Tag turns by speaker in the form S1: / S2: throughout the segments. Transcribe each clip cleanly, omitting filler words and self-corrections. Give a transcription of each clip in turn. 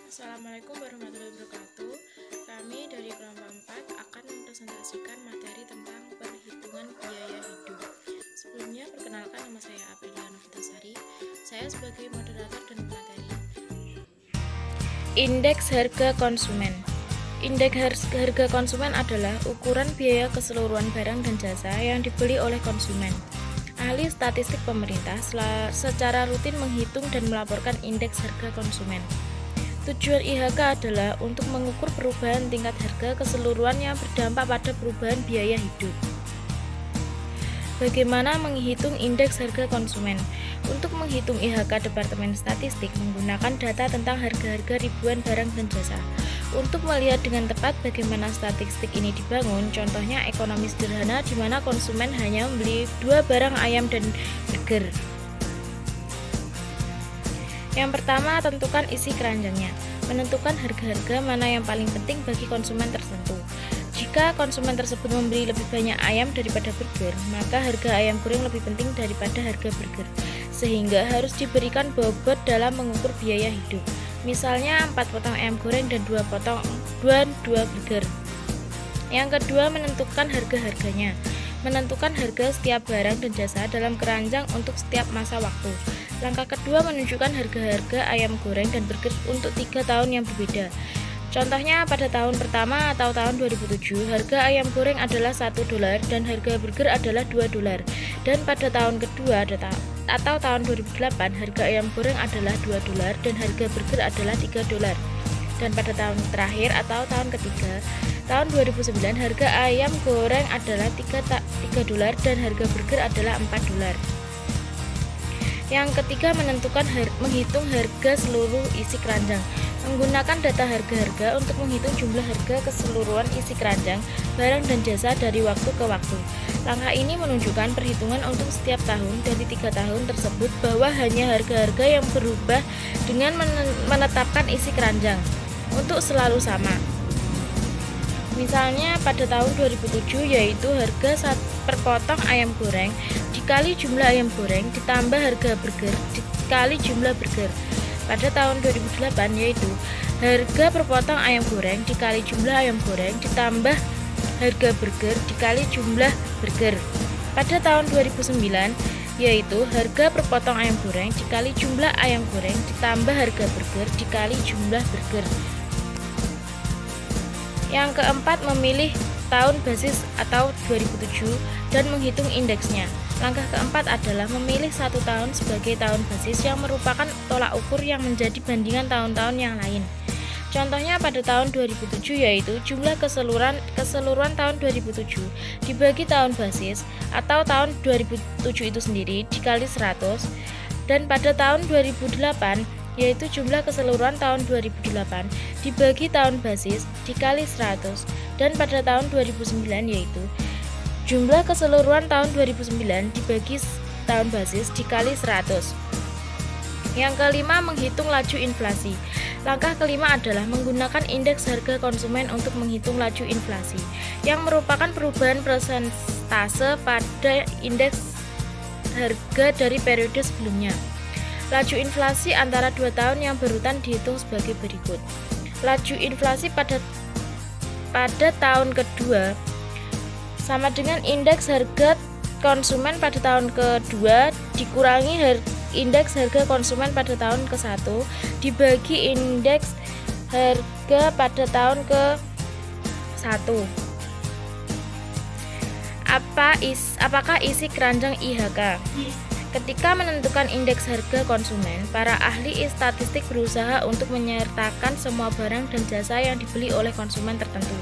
S1: Assalamualaikum warahmatullahi wabarakatuh. Kami dari kelompok 4 akan mempresentasikan materi tentang perhitungan biaya hidup. Sebelumnya, perkenalkan, nama saya Aprilia Novitasari. Saya sebagai moderator dan pemateri. Indeks harga konsumen. Indeks harga konsumen adalah ukuran biaya keseluruhan barang dan jasa yang dibeli oleh konsumen. Ahli statistik pemerintah secara rutin menghitung dan melaporkan indeks harga konsumen. Tujuan IHK adalah untuk mengukur perubahan tingkat harga keseluruhan yang berdampak pada perubahan biaya hidup. Bagaimana menghitung indeks harga konsumen? Untuk menghitung IHK Departemen Statistik menggunakan data tentang harga-harga ribuan barang dan jasa. Untuk melihat dengan tepat bagaimana statistik ini dibangun, contohnya ekonomi sederhana di mana konsumen hanya membeli 2 barang ayam dan burger. Yang pertama, tentukan isi keranjangnya. Menentukan harga-harga mana yang paling penting bagi konsumen tertentu. Jika konsumen tersebut membeli lebih banyak ayam daripada burger, maka harga ayam goreng lebih penting daripada harga burger, sehingga harus diberikan bobot dalam mengukur biaya hidup. Misalnya 4 potong ayam goreng dan 2 burger. Yang kedua, menentukan harga-harganya. Menentukan harga setiap barang dan jasa dalam keranjang untuk setiap masa waktu. Langkah kedua, menunjukkan harga-harga ayam goreng dan burger untuk 3 tahun yang berbeda. Contohnya, pada tahun pertama atau tahun 2007, harga ayam goreng adalah $1 dan harga burger adalah $2. Dan pada tahun kedua atau tahun 2008, harga ayam goreng adalah $2 dan harga burger adalah $3. Dan pada tahun terakhir atau tahun ketiga, tahun 2009, harga ayam goreng adalah $3 dan harga burger adalah $4. Yang ketiga, menghitung harga seluruh isi keranjang. Menggunakan data harga-harga untuk menghitung jumlah harga keseluruhan isi keranjang, barang dan jasa dari waktu ke waktu. Langkah ini menunjukkan perhitungan untuk setiap tahun dari 3 tahun tersebut bahwa hanya harga-harga yang berubah dengan menetapkan isi keranjang untuk selalu sama. Misalnya pada tahun 2007 yaitu harga per potong ayam goreng dikali jumlah ayam goreng ditambah harga burger dikali jumlah burger. Pada tahun 2008 yaitu harga per potong ayam goreng dikali jumlah ayam goreng ditambah harga burger dikali jumlah burger. Pada tahun 2009 yaitu harga per potong ayam goreng dikali jumlah ayam goreng ditambah harga burger dikali jumlah burger. Yang keempat, memilih tahun basis atau 2007 dan menghitung indeksnya. Langkah keempat adalah memilih 1 tahun sebagai tahun basis yang merupakan tolak ukur yang menjadi bandingan tahun-tahun yang lain. Contohnya pada tahun 2007 yaitu jumlah keseluruhan tahun 2007 dibagi tahun basis atau tahun 2007 itu sendiri dikali 100, dan pada tahun 2008 yaitu jumlah keseluruhan tahun 2008 dibagi tahun basis dikali 100, dan pada tahun 2009 yaitu jumlah keseluruhan tahun 2009 dibagi tahun basis dikali 100. Yang kelima, menghitung laju inflasi. Langkah kelima adalah menggunakan indeks harga konsumen untuk menghitung laju inflasi, yang merupakan perubahan persentase pada indeks harga dari periode sebelumnya. Laju inflasi antara 2 tahun yang berurutan dihitung sebagai berikut. Laju inflasi pada tahun kedua sama dengan indeks harga konsumen pada tahun kedua dikurangi indeks harga konsumen pada tahun ke-1 dibagi indeks harga pada tahun ke-1. Apakah isi keranjang IHK? Ketika menentukan indeks harga konsumen, para ahli statistik berusaha untuk menyertakan semua barang dan jasa yang dibeli oleh konsumen tertentu.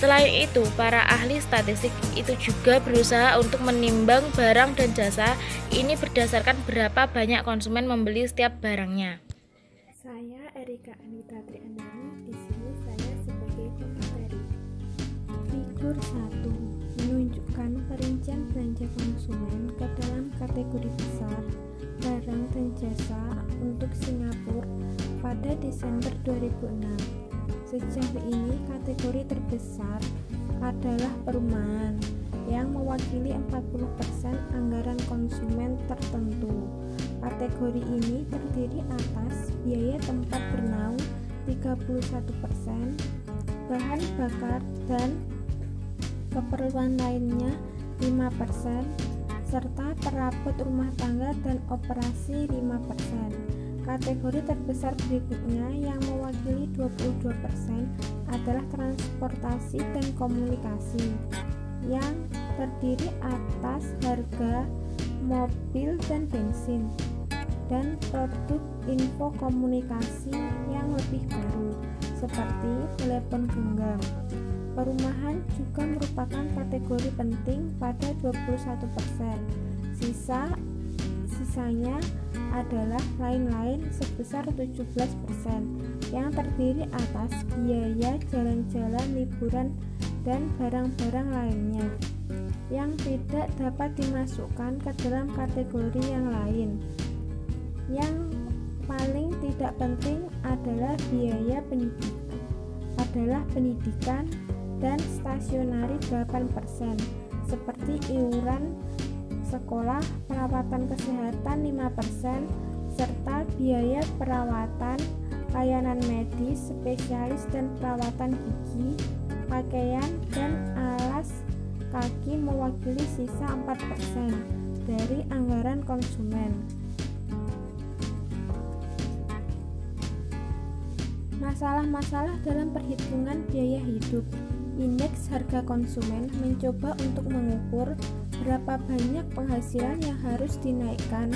S1: Selain itu, para ahli statistik itu juga berusaha untuk menimbang barang dan jasa ini berdasarkan berapa banyak konsumen membeli setiap barangnya.
S2: Saya Erika Anita Triandani, di sini saya sebagai pemateri. Figur 1 menunjukkan perincian belanja konsumen ke dalam kategori besar barang dan jasa untuk Singapura pada Desember 2006. Sejauh ini kategori terbesar adalah perumahan yang mewakili 40% anggaran konsumen tertentu. Kategori ini terdiri atas biaya tempat bernaung 30% 31%, bahan bakar dan keperluan lainnya 5%, serta perabot rumah tangga dan operasi 5%. Kategori terbesar berikutnya yang mewakili 22% adalah transportasi dan komunikasi, yang terdiri atas harga mobil dan bensin, dan produk info komunikasi yang lebih baru, seperti telepon genggam. Perumahan juga merupakan kategori penting pada 21%. Sisanya adalah lain-lain sebesar 17%, yang terdiri atas biaya jalan-jalan, liburan, dan barang-barang lainnya yang tidak dapat dimasukkan ke dalam kategori yang lain. Yang paling tidak penting adalah biaya pendidikan dan stasionari 8%, seperti iuran sekolah, perawatan kesehatan 5%, serta biaya perawatan, layanan medis, spesialis dan perawatan gigi, pakaian, dan alas kaki mewakili sisa 4% dari anggaran konsumen. Masalah-masalah dalam perhitungan biaya hidup. Indeks harga konsumen mencoba untuk mengukur berapa banyak penghasilan yang harus dinaikkan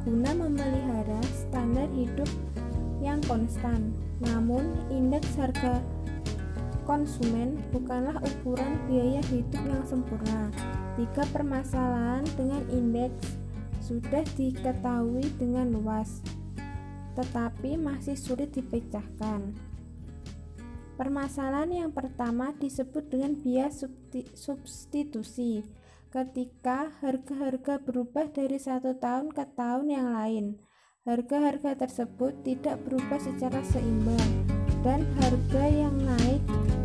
S2: guna memelihara standar hidup yang konstan. Namun, indeks harga konsumen bukanlah ukuran biaya hidup yang sempurna. 3 permasalahan dengan indeks sudah diketahui dengan luas, tetapi masih sulit dipecahkan. Permasalahan yang pertama disebut dengan bias substitusi. Ketika harga-harga berubah dari satu tahun ke tahun yang lain, harga-harga tersebut tidak berubah secara seimbang, dan harga yang naik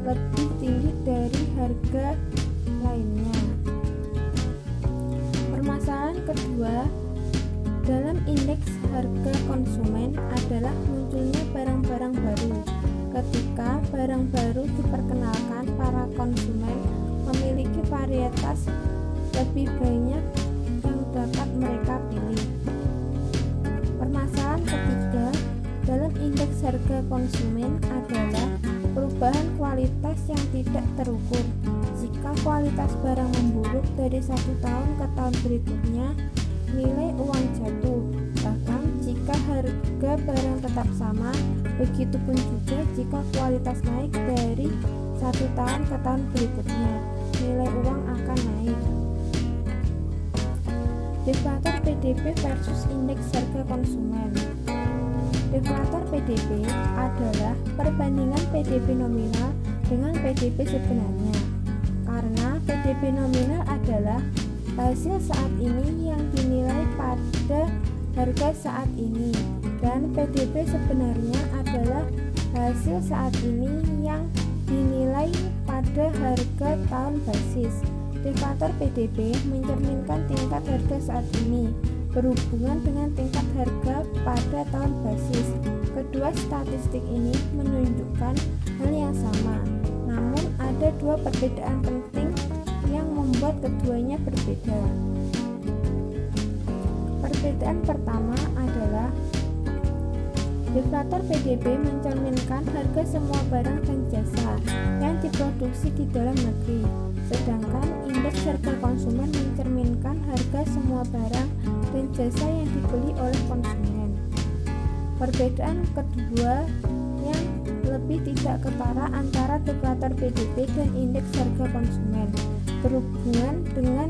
S2: lebih tinggi dari harga lainnya. Permasalahan kedua dalam indeks harga konsumen adalah munculnya barang-barang baru. Ketika barang baru diperkenalkan, para konsumen memiliki varietas lebih banyak yang dapat mereka pilih. Permasalahan ketiga dalam indeks harga konsumen adalah perubahan kualitas yang tidak terukur. Jika kualitas barang memburuk dari satu tahun ke tahun berikutnya, nilai uang jatuh. Bahkan jika harga barang tetap sama, begitupun juga jika kualitas naik dari satu tahun ke tahun berikutnya, nilai uang akan naik. Deflator PDB versus indeks harga konsumen. Deflator PDB adalah perbandingan PDB nominal dengan PDB sebenarnya. Karena PDB nominal adalah hasil saat ini yang dinilai pada harga saat ini, dan PDB sebenarnya adalah hasil saat ini yang dinilai pada harga tahun basis. Deflator PDB mencerminkan tingkat harga saat ini berhubungan dengan tingkat harga pada tahun basis. Kedua statistik ini menunjukkan hal yang sama, namun ada dua perbedaan penting yang membuat keduanya berbeda. Perbedaan pertama adalah deflator PDB mencerminkan harga semua barang dan jasa yang diproduksi di dalam negeri, sedangkan indeks harga konsumen mencerminkan harga semua barang dan jasa yang dibeli oleh konsumen. Perbedaan kedua yang lebih tidak ketara antara deflator PDB dan indeks harga konsumen berhubungan dengan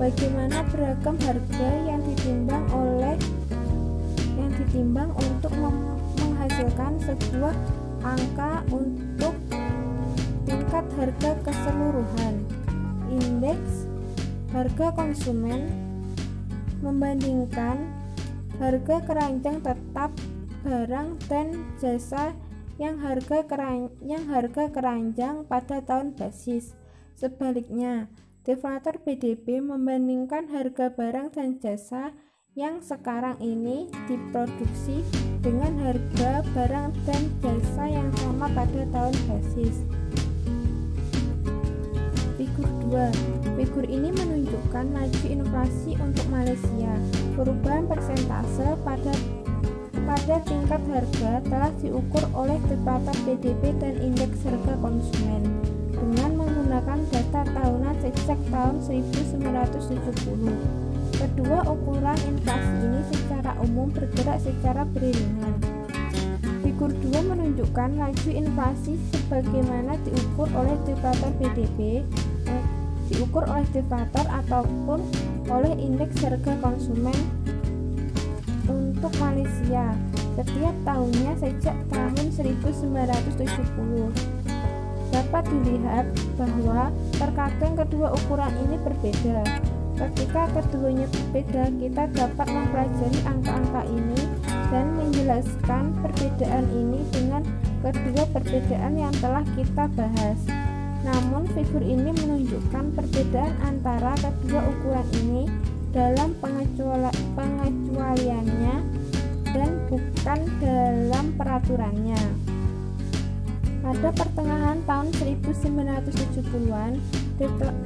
S2: bagaimana beragam harga yang ditimbang untuk menghasilkan sebuah angka untuk tingkat harga keseluruhan. Indeks harga konsumen membandingkan harga keranjang tetap barang dan jasa yang harga keranjang pada tahun basis. Sebaliknya, deflator PDB membandingkan harga barang dan jasa yang sekarang ini diproduksi dengan harga barang dan jasa yang sama pada tahun basis. Figur 2. Figur ini menunjukkan laju inflasi untuk Malaysia. Perubahan persentase pada tingkat harga telah diukur oleh deflator PDB dan indeks harga konsumen dengan menggunakan data tahunan sejak tahun 1970. Kedua ukuran inflasi ini secara umum bergerak secara beriringan. Figur 2 menunjukkan laju inflasi sebagaimana diukur oleh deflator PDB, diukur oleh deflator ataupun oleh indeks harga konsumen untuk Malaysia setiap tahunnya sejak tahun 1970. Dapat dilihat bahwa terkadang kedua ukuran ini berbeda. Ketika keduanya berbeda, kita dapat mempelajari angka-angka ini dan menjelaskan perbedaan ini dengan kedua perbedaan yang telah kita bahas. Namun, figur ini menunjukkan perbedaan antara kedua ukuran ini dalam pengecualiannya dan bukan dalam peraturannya. Pada pertengahan tahun 1970-an,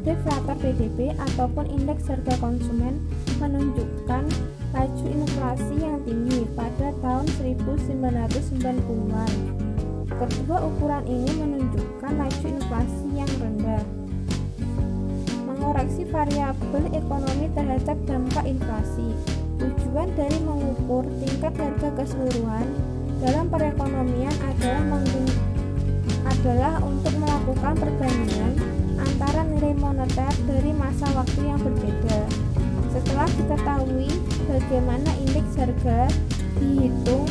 S2: deflator PDB ataupun indeks harga konsumen menunjukkan laju inflasi yang tinggi pada tahun 1990-an. Kedua ukuran ini menunjukkan laju inflasi yang rendah. Mengoreksi variabel ekonomi terhadap dampak inflasi. Tujuan dari mengukur tingkat harga keseluruhan dalam perekonomian adalah untuk melakukan perbandingan antara nilai moneter dari masa waktu yang berbeda. Setelah diketahui bagaimana indeks harga dihitung,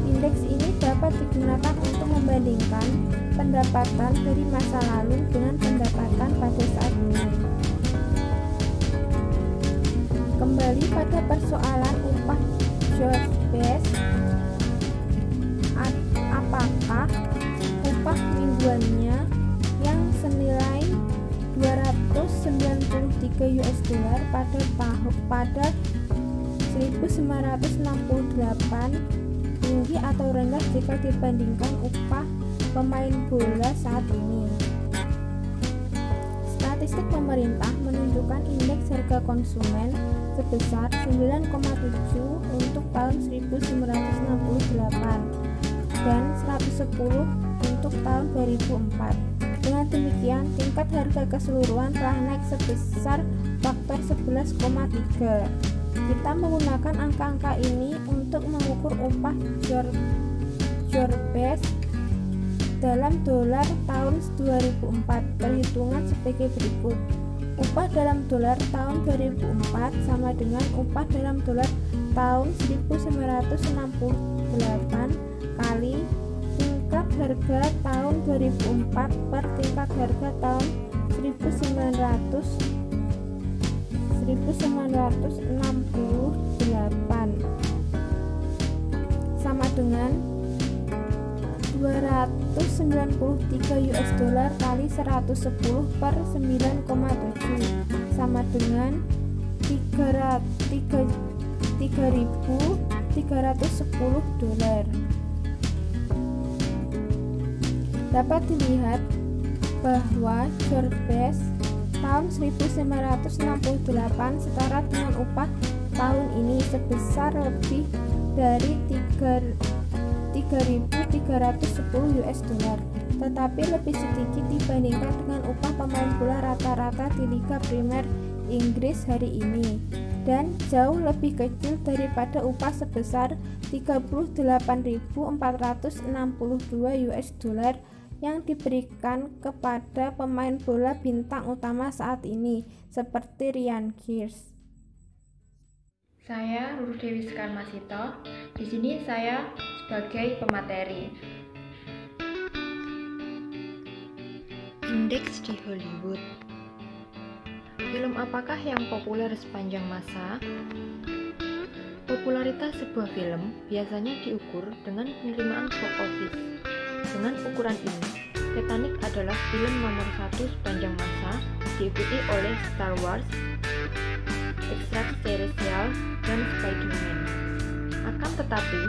S2: indeks ini dapat digunakan untuk membandingkan pendapatan dari masa lalu dengan pendapatan pada saat ini. Kembali pada persoalan upah job base, apakah upah mingguannya yang senilai 293 US dollar pada 1968 tinggi atau rendah jika dibandingkan upah pemain bola saat ini. Statistik pemerintah menunjukkan indeks harga konsumen sebesar 9,7 untuk tahun 1968 dan 110 untuk tahun 2004. Dengan demikian, tingkat harga keseluruhan telah naik sebesar faktor 11,3. Kita menggunakan angka-angka ini untuk mengukur upah job base dalam dolar tahun 2004. Perhitungan sebagai berikut. Upah dalam dolar tahun 2004 sama dengan upah dalam dolar tahun 1968 kali tingkat harga tahun 2004 per tingkat harga tahun 1968 sama dengan 293 US dollar kali 110 per 9,7 sama dengan 3.310 dolar. Dapat dilihat bahwa job base tahun 1968 setara dengan upah tahun ini sebesar lebih dari 3.310 US dollar, tetapi lebih sedikit dibandingkan dengan upah pemain bola rata-rata di Liga Primer Inggris hari ini, dan jauh lebih kecil daripada upah sebesar 38.462 US dollar yang diberikan kepada pemain bola bintang utama saat ini, seperti Ryan Giggs.
S1: Saya Ruru Dewi Sekarmasito. Di sini saya sebagai pemateri. Indeks di Hollywood. Film apakah yang populer sepanjang masa? Popularitas sebuah film biasanya diukur dengan penerimaan box office. Dengan ukuran ini, Titanic adalah film nomor 1 sepanjang masa, diikuti oleh Star Wars, Extraterrestrial, dan Spider-Man.
S3: Akan tetapi,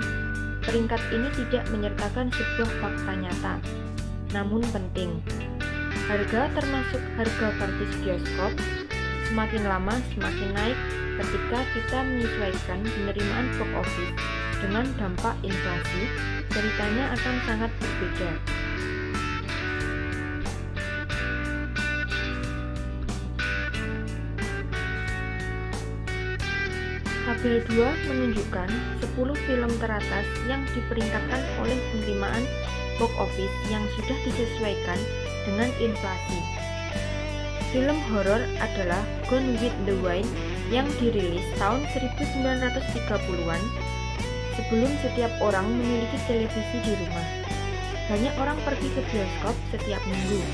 S3: peringkat ini tidak menyertakan sebuah fakta nyata. Namun penting, harga termasuk harga karcis bioskop semakin lama semakin naik ketika kita menyesuaikan penerimaan box office dengan dampak inflasi, ceritanya akan sangat berbeda. Tabel 2 menunjukkan 10 film teratas yang diperingkatkan oleh penerimaan box office yang sudah disesuaikan dengan inflasi. Film horor adalah Gone with the Wind yang dirilis tahun 1930-an sebelum setiap orang memiliki televisi di rumah. Banyak orang pergi ke bioskop setiap minggu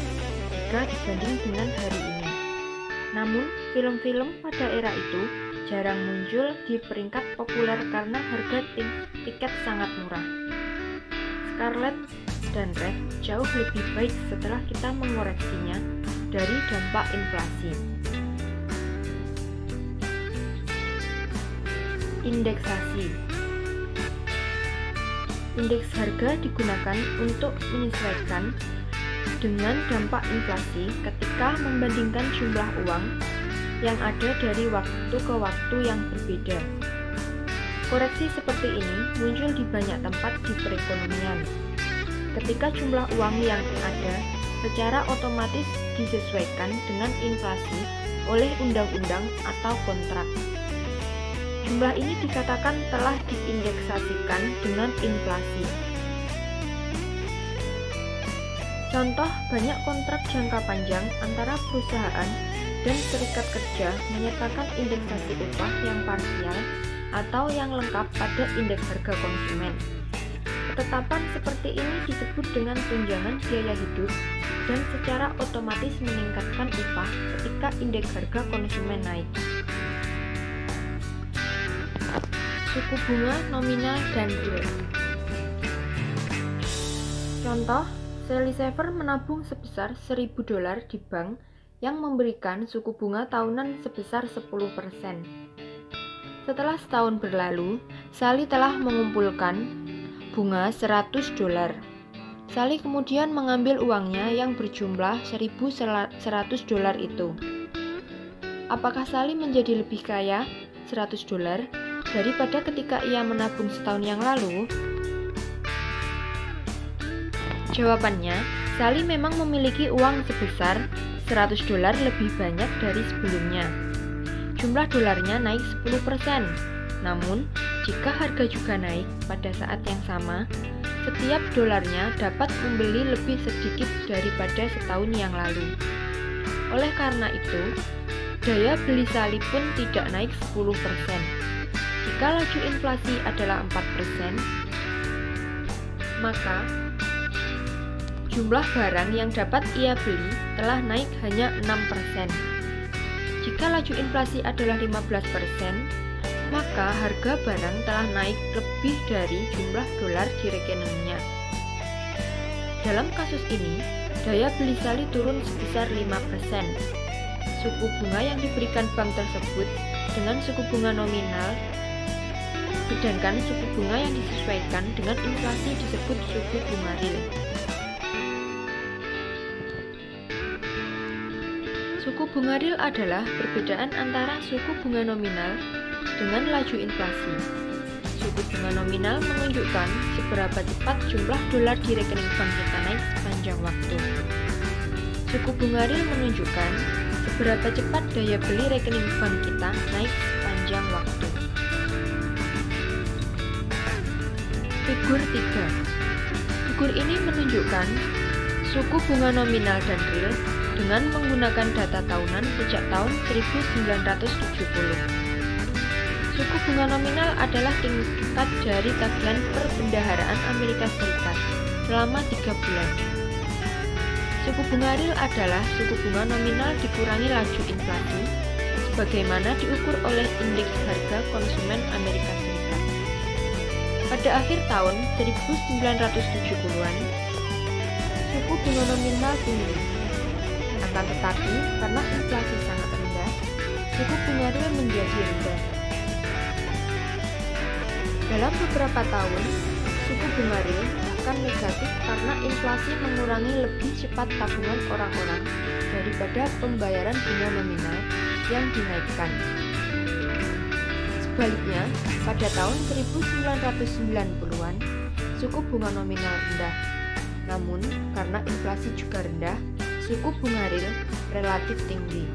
S3: jika dibanding dengan hari ini. Namun, film-film pada era itu jarang muncul di peringkat populer karena harga tiket sangat murah. Scarlet dan Red jauh lebih baik setelah kita mengoreksinya dari dampak inflasi. Indeksasi. Indeks harga digunakan untuk menyesuaikan dengan dampak inflasi ketika membandingkan jumlah uang yang ada dari waktu ke waktu yang berbeda. Koreksi seperti ini muncul di banyak tempat di perekonomian. Ketika jumlah uang yang ada secara otomatis disesuaikan dengan inflasi oleh undang-undang atau kontrak. Jumlah ini dikatakan telah diindeksasikan dengan inflasi. Contoh, banyak kontrak jangka panjang antara perusahaan dan serikat kerja menyertakan indeksasi upah yang parsial atau yang lengkap pada indeks harga konsumen. Ketetapan seperti ini disebut dengan tunjangan biaya hidup dan secara otomatis meningkatkan upah ketika indeks harga konsumen naik. Suku bunga nominal dan real. Contoh, Sally Saver menabung sebesar $1.000 di bank yang memberikan suku bunga tahunan sebesar 10%. Setelah setahun berlalu, Sally telah mengumpulkan bunga $100. Sally kemudian mengambil uangnya yang berjumlah $1.100 itu. Apakah Sally menjadi lebih kaya $100 daripada ketika ia menabung setahun yang lalu? Jawabannya, Sally memang memiliki uang sebesar $100 lebih banyak dari sebelumnya. Jumlah dolarnya naik 10%. Namun, jika harga juga naik pada saat yang sama, setiap dolarnya dapat membeli lebih sedikit daripada setahun yang lalu. Oleh karena itu, daya beli Sally pun tidak naik 10%. Jika laju inflasi adalah 4%, maka jumlah barang yang dapat ia beli telah naik hanya 6%. Jika laju inflasi adalah 15%, maka harga barang telah naik lebih dari jumlah dolar di rekeningnya. Dalam kasus ini, daya beli Sally turun sebesar 5%. Suku bunga yang diberikan bank tersebut dengan suku bunga nominal, sedangkan suku bunga yang disesuaikan dengan inflasi disebut suku bunga real. Suku bunga real adalah perbedaan antara suku bunga nominal dengan laju inflasi. Suku bunga nominal menunjukkan seberapa cepat jumlah dolar di rekening bank kita naik sepanjang waktu. Suku bunga real menunjukkan seberapa cepat daya beli rekening bank kita naik sepanjang waktu. Figur 3. Figur ini menunjukkan suku bunga nominal dan real dengan menggunakan data tahunan sejak tahun 1970. Suku bunga nominal adalah tingkat dari tagihan perbendaharaan Amerika Serikat selama 3 bulan. Suku bunga real adalah suku bunga nominal dikurangi laju inflasi, sebagaimana diukur oleh indeks harga konsumen Amerika Serikat. Pada akhir tahun 1970-an, suku bunga nominal tinggi. Akan tetapi, karena inflasi sangat rendah, suku bunga real menjadi rendah. Dalam beberapa tahun, suku bunga real bahkan negatif karena inflasi mengurangi lebih cepat tabungan orang-orang daripada pembayaran bunga nominal yang dinaikkan. Sebaliknya, pada tahun 1990-an, suku bunga nominal rendah. Namun, karena inflasi juga rendah, suku bunga real relatif tinggi.